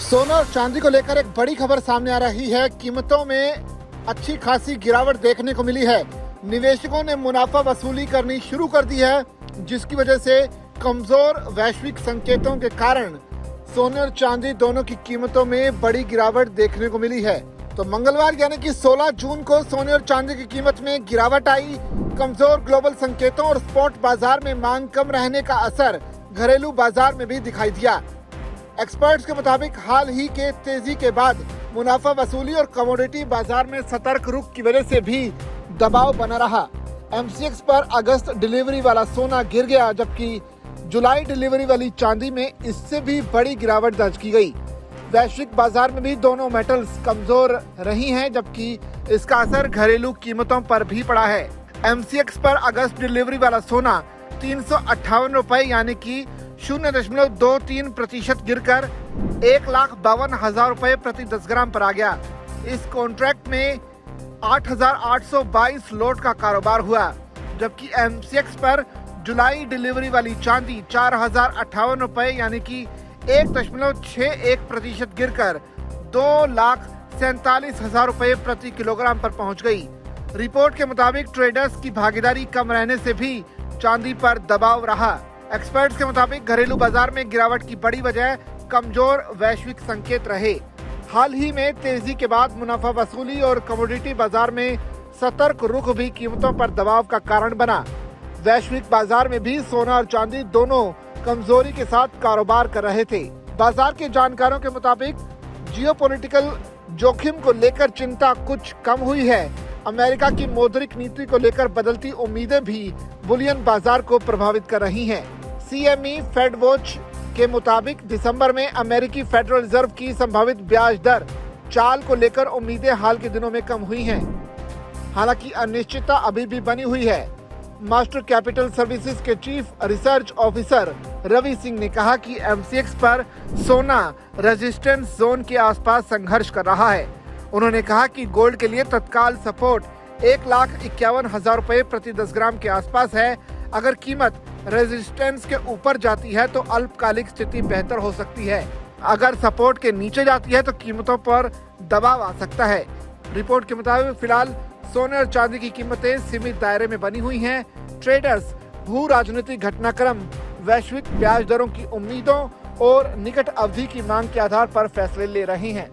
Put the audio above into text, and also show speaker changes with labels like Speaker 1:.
Speaker 1: सोना और चांदी को लेकर एक बड़ी खबर सामने आ रही है। कीमतों में अच्छी खासी गिरावट देखने को मिली है। निवेशकों ने मुनाफा वसूली करनी शुरू कर दी है, जिसकी वजह से कमजोर वैश्विक संकेतों के कारण सोने और चांदी दोनों की कीमतों में बड़ी गिरावट देखने को मिली है। तो मंगलवार यानी कि 16 जून को सोने और चांदी की कीमत में गिरावट आई। कमजोर ग्लोबल संकेतों और स्पॉट बाजार में मांग कम रहने का असर घरेलू बाजार में भी दिखाई दिया। एक्सपर्ट्स के मुताबिक हाल ही के तेजी के बाद मुनाफा वसूली और कमोडिटी बाजार में सतर्क रुख की वजह से भी दबाव बना रहा। MCX पर अगस्त डिलीवरी वाला सोना गिर गया, जबकि जुलाई डिलीवरी वाली चांदी में इससे भी बड़ी गिरावट दर्ज की गई। वैश्विक बाजार में भी दोनों मेटल्स कमजोर रही हैं, जबकि इसका असर घरेलू कीमतों पर भी पड़ा है। MCX पर अगस्त डिलीवरी वाला सोना 358 रुपए यानी कि 0.23% गिरकर 1,52,000 रुपए प्रति 10 ग्राम पर आ गया। इस कॉन्ट्रैक्ट में 8,822 लोट का कारोबार हुआ, जबकि MCX पर जुलाई डिलीवरी वाली चांदी 4,058 रुपए यानी कि 1.61% गिरकर 2,47,000 रुपए प्रति किलोग्राम पर पहुंच गई। रिपोर्ट के मुताबिक ट्रेडर्स की भागीदारी कम रहने से भी चांदी पर दबाव रहा। एक्सपर्ट्स के मुताबिक घरेलू बाजार में गिरावट की बड़ी वजह कमजोर वैश्विक संकेत रहे। हाल ही में तेजी के बाद मुनाफा वसूली और कमोडिटी बाजार में सतर्क रुख भी कीमतों पर दबाव का कारण बना। वैश्विक बाजार में भी सोना और चांदी दोनों कमजोरी के साथ कारोबार कर रहे थे। बाजार के जानकारों के मुताबिक जियोपॉलिटिकल जोखिम को लेकर चिंता कुछ कम हुई है। अमेरिका की मौद्रिक नीति को लेकर बदलती उम्मीदें भी बुलियन बाजार को प्रभावित कर रही हैं। CME फेड वॉच के मुताबिक दिसंबर में अमेरिकी फेडरल रिजर्व की संभावित ब्याज दर चाल को लेकर उम्मीदें हाल के दिनों में कम हुई हैं। हालांकि अनिश्चितता अभी भी बनी हुई है। मास्टर कैपिटल सर्विसेज के chief research officer Ravi Singh ने कहा कि MCX पर सोना रेजिस्टेंस जोन के आसपास संघर्ष कर रहा है। उन्होंने कहा कि गोल्ड के लिए तत्काल सपोर्ट 1,51,000 रुपए प्रति 10 ग्राम के आसपास है। अगर कीमत रेजिस्टेंस के ऊपर जाती है तो अल्पकालिक स्थिति बेहतर हो सकती है। अगर सपोर्ट के नीचे जाती है तो कीमतों पर दबाव आ सकता है। रिपोर्ट के मुताबिक फिलहाल सोने और चांदी की कीमतें सीमित दायरे में बनी हुई हैं। ट्रेडर्स भू राजनीतिक घटनाक्रम, वैश्विक ब्याज दरों की उम्मीदों और निकट अवधि की मांग के आधार पर फैसले ले रहे हैं।